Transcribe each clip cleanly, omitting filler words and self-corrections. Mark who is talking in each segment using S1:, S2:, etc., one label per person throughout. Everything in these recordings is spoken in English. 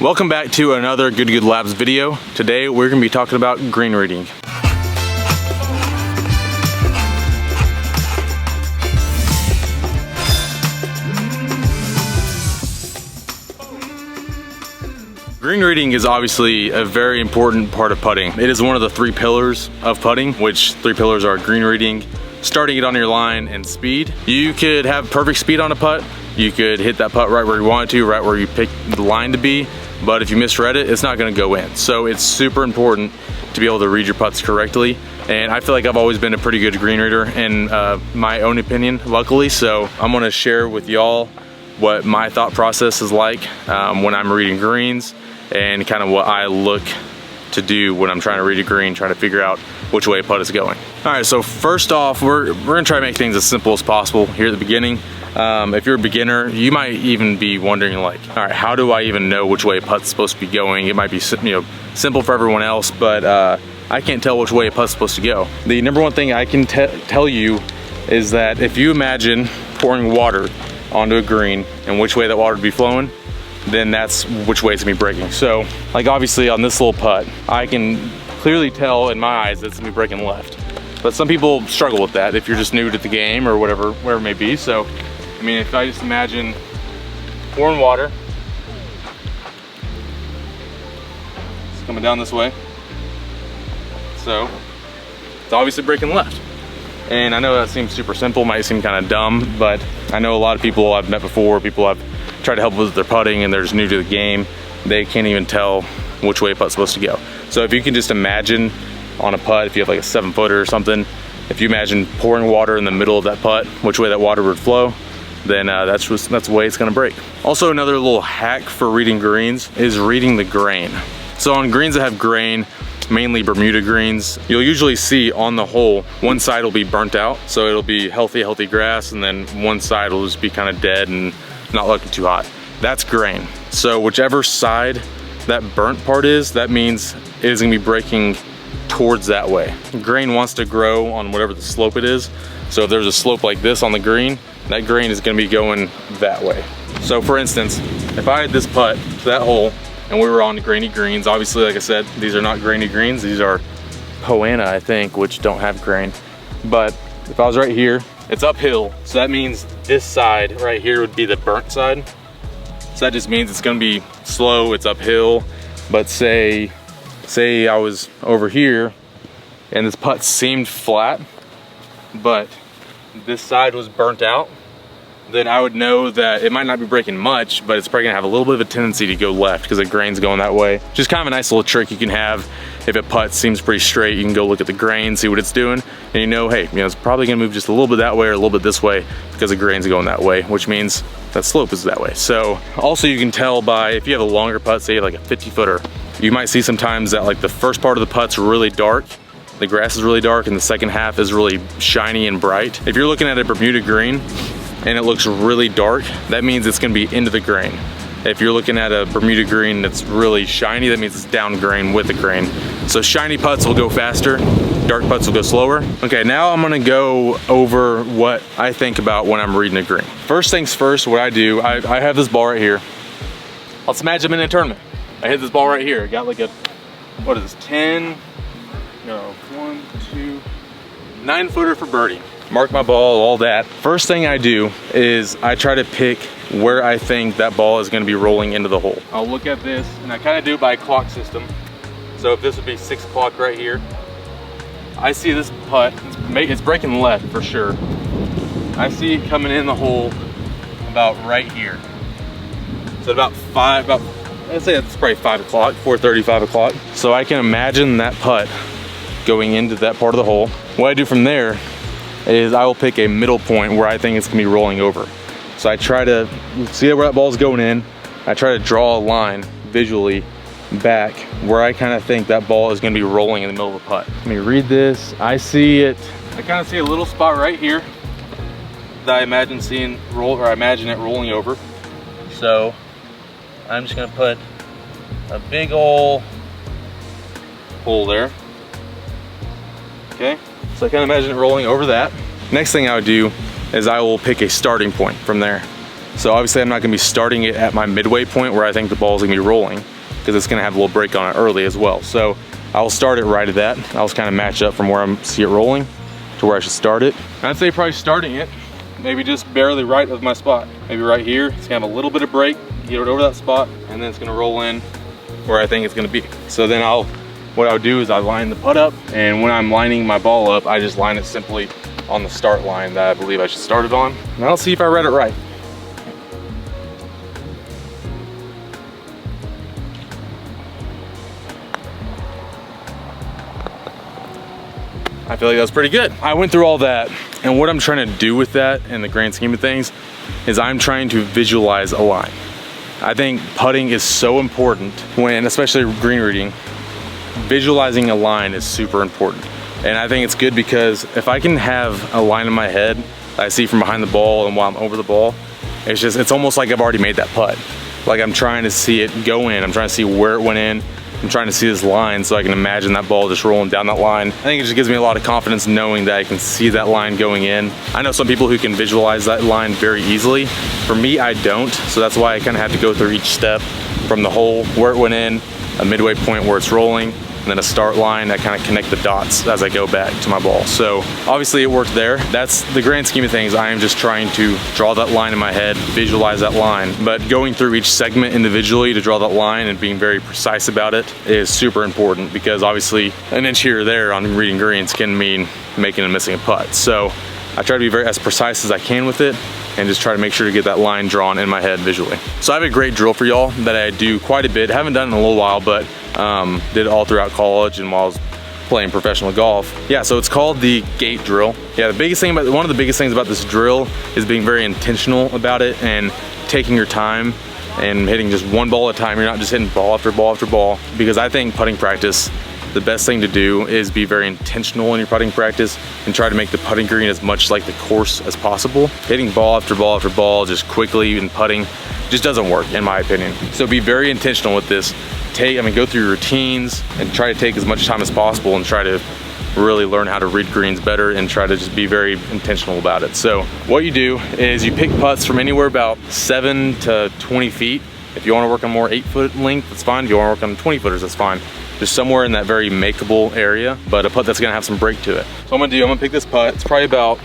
S1: Welcome back to another Good Good Labs video. Today we're going to be talking about green reading. Green reading is obviously a very important part of putting. It is one of the three pillars of putting, which three pillars are green reading, starting it on your line, and speed. You could have perfect speed on a putt. You could hit that putt right where you want it to, right where you pick the line to be. But if you misread it, it's not gonna go in. So it's super important to be able to read your putts correctly. And I feel like I've always been a pretty good green reader in my own opinion, luckily. So I'm gonna share with y'all what my thought process is like when I'm reading greens, and kind of what I look to do when I'm trying to read a green, trying to figure out which way a putt is going. All right, so first off, we're gonna try to make things as simple as possible here at the beginning. If you're a beginner, you might even be wondering like, all right, how do I even know which way a putt's supposed to be going? It might be simple for everyone else, but I can't tell which way a putt's supposed to go. The number one thing I can tell you is that if you imagine pouring water onto a green and which way that water would be flowing, then that's which way it's gonna be breaking. So, like obviously on this little putt, I can clearly tell in my eyes that it's gonna be breaking left. But some people struggle with that if you're just new to the game or whatever it may be. So, I mean, if I just imagine pouring water, it's coming down this way. So, it's obviously breaking left. And I know that seems super simple, might seem kind of dumb, but I know a lot of people I've met before, people I've tried to help with their putting and they're just new to the game, they can't even tell which way a putt's supposed to go. So if you can just imagine on a putt, if you have like a 7-footer or something, if you imagine pouring water in the middle of that putt, which way that water would flow, then that's the way it's gonna break. Also, another little hack for reading greens is reading the grain. So on greens that have grain, mainly Bermuda greens, you'll usually see on the hole, one side will be burnt out. So it'll be healthy grass, and then one side will just be kind of dead and not looking too hot. That's grain. So whichever side that burnt part is, that means it is gonna be breaking towards that way. Grain wants to grow on whatever the slope it is. So if there's a slope like this on the green, that grain is gonna be going that way. So for instance, if I had this putt to that hole and we were on grainy greens, obviously, like I said, these are not grainy greens, these are Poana, I think, which don't have grain. But if I was right here, it's uphill. So that means this side right here would be the burnt side. So that just means it's gonna be slow, it's uphill. But say I was over here and this putt seemed flat, but this side was burnt out, then I would know that it might not be breaking much, but it's probably gonna have a little bit of a tendency to go left because the grain's going that way. Just kind of a nice little trick you can have. If a putt seems pretty straight, you can go look at the grain, see what it's doing, and you know, hey, it's probably gonna move just a little bit that way or a little bit this way because the grain's going that way, which means that slope is that way. So also you can tell by, if you have a longer putt, say like a 50-footer, you might see sometimes that like the first part of the putt's really dark, the grass is really dark, and the second half is really shiny and bright. If you're looking at a Bermuda green and it looks really dark, that means it's gonna be into the grain. If you're looking at a Bermuda green that's really shiny, that means it's down grain with the grain. So shiny putts will go faster, dark putts will go slower. Okay, now I'm gonna go over what I think about when I'm reading a green. First things first, what I do, I have this ball right here. Let's imagine I'm in a tournament. I hit this ball right here. Got like a, what is this, 9-footer for birdie. Mark my ball, all that. First thing I do is I try to pick where I think that ball is gonna be rolling into the hole. I'll look at this, and I kind of do it by clock system. So if this would be 6 o'clock right here, I see this putt, it's breaking left for sure. I see it coming in the hole about right here. So I'd say it's probably 5 o'clock, 4:30, 5 o'clock. So I can imagine that putt going into that part of the hole. What I do from there is I will pick a middle point where I think it's gonna be rolling over. So I try to see where that ball's going in. I try to draw a line visually back where I kind of think that ball is gonna be rolling in the middle of the putt. Let me read this. I see it. I kind of see a little spot right here that I imagine it rolling over. So I'm just gonna put a big ol' hole there. Okay, so I kind of imagine it rolling over that. Next thing I would do is I will pick a starting point from there. So obviously I'm not gonna be starting it at my midway point where I think the ball is gonna be rolling, because it's gonna have a little break on it early as well. So I'll start it right at that. I'll just kind of match up from where I see it rolling to where I should start it. I'd say probably starting it maybe just barely right of my spot. Maybe right here. It's gonna have a little bit of break, get it over that spot, and then it's gonna roll in where I think it's gonna be. So then what I'll do is I line the putt up, and when I'm lining my ball up, I just line it simply on the start line that I believe I should start it on. And I'll see if I read it right. I feel like that was pretty good. I went through all that, and what I'm trying to do with that in the grand scheme of things is I'm trying to visualize a line. I think putting is so important when, especially green reading, visualizing a line is super important. And I think it's good because if I can have a line in my head that I see from behind the ball and while I'm over the ball, it's almost like I've already made that putt. Like I'm trying to see it go in, I'm trying to see where it went in, I'm trying to see this line so I can imagine that ball just rolling down that line. I think it just gives me a lot of confidence knowing that I can see that line going in. I know some people who can visualize that line very easily. For me, I don't, so that's why I kind of have to go through each step from the hole, where it went in, a midway point where it's rolling, and then a start line. I kind of connect the dots as I go back to my ball. So obviously it worked there. That's the grand scheme of things. I am just trying to draw that line in my head, visualize that line. But going through each segment individually to draw that line and being very precise about it is super important, because obviously an inch here or there on reading greens can mean making and missing a putt. So I try to be as precise as I can with it and just try to make sure to get that line drawn in my head visually. So I have a great drill for y'all that I do quite a bit. Haven't done it in a little while, but did it all throughout college and while I was playing professional golf. Yeah, so it's called the gate drill. Yeah, one of the biggest things about this drill is being very intentional about it and taking your time and hitting just one ball at a time. You're not just hitting ball after ball after ball, because I think putting practice, the best thing to do is be very intentional in your putting practice and try to make the putting green as much like the course as possible. Hitting ball after ball after ball just quickly and putting just doesn't work, in my opinion. So be very intentional with this. Go through your routines and try to take as much time as possible and try to really learn how to read greens better and try to just be very intentional about it. So what you do is you pick putts from anywhere about 7 to 20 feet. If you want to work on more 8-foot length, that's fine. If you want to work on 20 footers, that's fine. Just somewhere in that very makeable area, but a putt that's gonna have some break to it. So I'm gonna pick this putt. It's probably about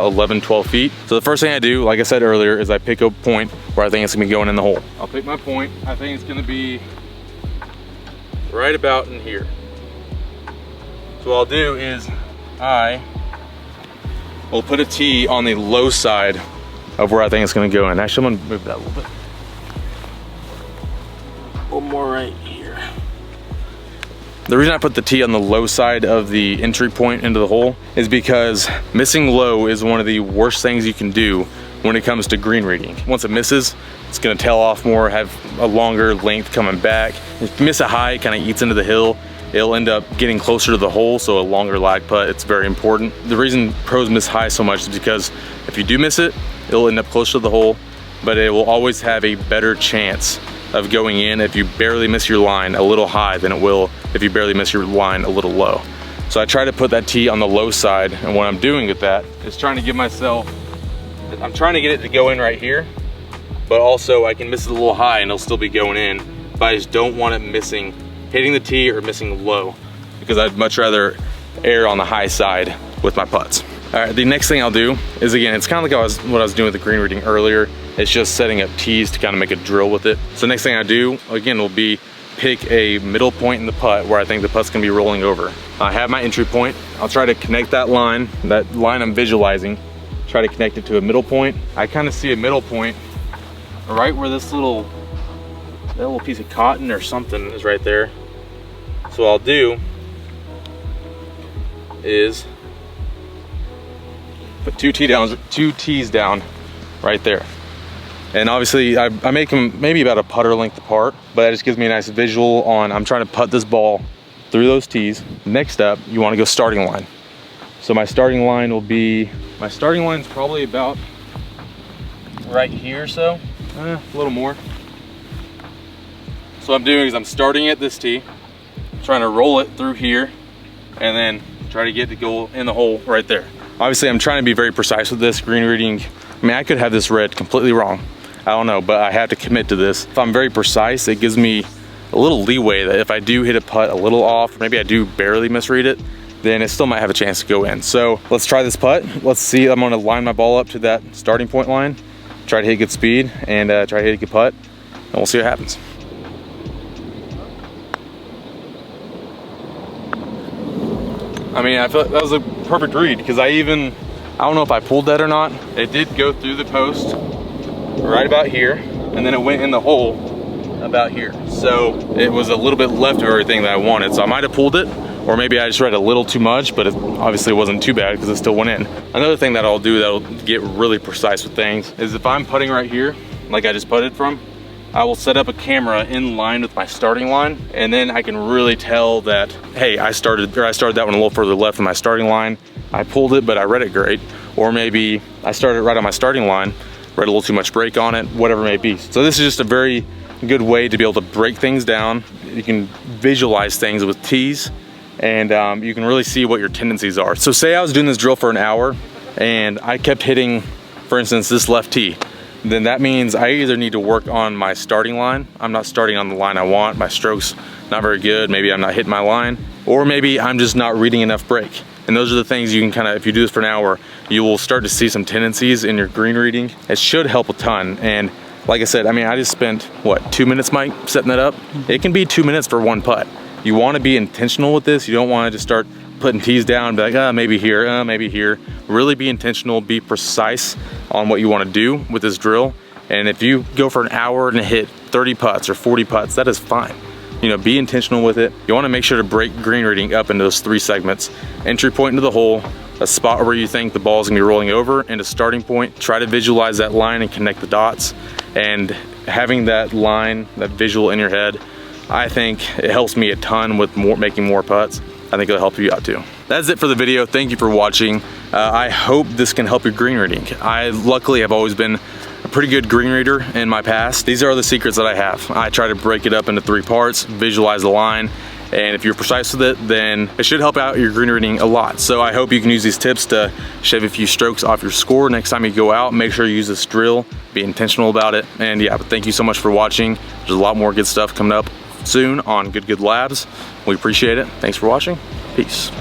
S1: 11, 12 feet. So the first thing I do, like I said earlier, is I pick a point where I think it's gonna be going in the hole. I'll pick my point. I think it's gonna be right about in here. So what I'll do is I will put a tee on the low side of where I think it's gonna go in. Actually, I'm gonna move that a little bit. A little more right here. The reason I put the tee on the low side of the entry point into the hole is because missing low is one of the worst things you can do when it comes to green reading. Once it misses, it's gonna tail off more, have a longer length coming back. If you miss it high, it kind of eats into the hill. It'll end up getting closer to the hole, so a longer lag putt, it's very important. The reason pros miss high so much is because if you do miss it, it'll end up closer to the hole, but it will always have a better chance of going in if you barely miss your line a little high than it will if you barely miss your line a little low. So I try to put that tee on the low side, and what I'm doing with that is trying to give myself, I'm trying to get it to go in right here, but also I can miss it a little high and it'll still be going in, but I just don't want it hitting the tee or missing low, because I'd much rather err on the high side with my putts. All right, the next thing I'll do is, again, it's kind of like what I was doing with the green reading earlier. It's just setting up tees to kind of make a drill with it. So next thing I do, again, will be pick a middle point in the putt where I think the putt's gonna be rolling over. I have my entry point. I'll try to connect that line I'm visualizing, try to connect it to a middle point. I kind of see a middle point right where that little piece of cotton or something is right there. So what I'll do is put two tees down right there. And obviously I make them maybe about a putter length apart, but that just gives me a nice visual on, I'm trying to putt this ball through those tees. Next up, you want to go starting line. So my starting line is probably about right here or so, a little more. So what I'm doing is I'm starting at this tee, trying to roll it through here, and then try to get the goal in the hole right there. Obviously I'm trying to be very precise with this green reading. I mean, I could have this read completely wrong, I don't know, but I have to commit to this. If I'm very precise, it gives me a little leeway that if I do hit a putt a little off, maybe I do barely misread it, then it still might have a chance to go in. So let's try this putt. Let's see, I'm gonna line my ball up to that starting point line, try to hit good speed, and try to hit a good putt, and we'll see what happens. I mean, I feel that was a perfect read, because I don't know if I pulled that or not. It did go through the post right about here, and then it went in the hole about here. So it was a little bit left of everything that I wanted. So I might have pulled it, or maybe I just read a little too much, but it obviously wasn't too bad because it still went in. Another thing that I'll do that'll get really precise with things is if I'm putting right here, like I just putted from, I will set up a camera in line with my starting line, and then I can really tell that, hey, I started that one a little further left than my starting line. I pulled it, but I read it great. Or maybe I started right on my starting line, read a little too much break on it, whatever it may be. So this is just a very good way to be able to break things down. You can visualize things with tees, and you can really see what your tendencies are. So say I was doing this drill for an hour and I kept hitting, for instance, this left tee, then that means I either need to work on my starting line. I'm not starting on the line I want. My stroke's not very good. Maybe I'm not hitting my line, or maybe I'm just not reading enough break. And those are the things you can kind of, if you do this for an hour, you will start to see some tendencies in your green reading. It should help a ton. And like I said, I mean, I just spent, what, 2 minutes, Mike, setting that up? It can be 2 minutes for one putt. You want to be intentional with this. You don't want to just start putting tees down and be like, maybe here, maybe here. Really be intentional, be precise on what you want to do with this drill. And if you go for an hour and hit 30 putts or 40 putts, that is fine. You know, be intentional with it. You want to make sure to break green reading up into those 3 segments. Entry point into the hole, a spot where you think the ball is gonna be rolling over, and a starting point. Try to visualize that line and connect the dots. And having that line, that visual in your head, I think it helps me a ton with making more putts. I think it'll help you out too. That's it for the video. Thank you for watching. I hope this can help your green reading. I luckily have always been a pretty good green reader in my past. These are the secrets that I have. I try to break it up into 3 parts, visualize the line, and if you're precise with it, then it should help out your green reading a lot. So I hope you can use these tips to shave a few strokes off your score next time you go out. Make sure you use this drill, be intentional about it. And yeah, but thank you so much for watching. There's a lot more good stuff coming up soon on Good Labs. We appreciate it. Thanks for watching. Peace.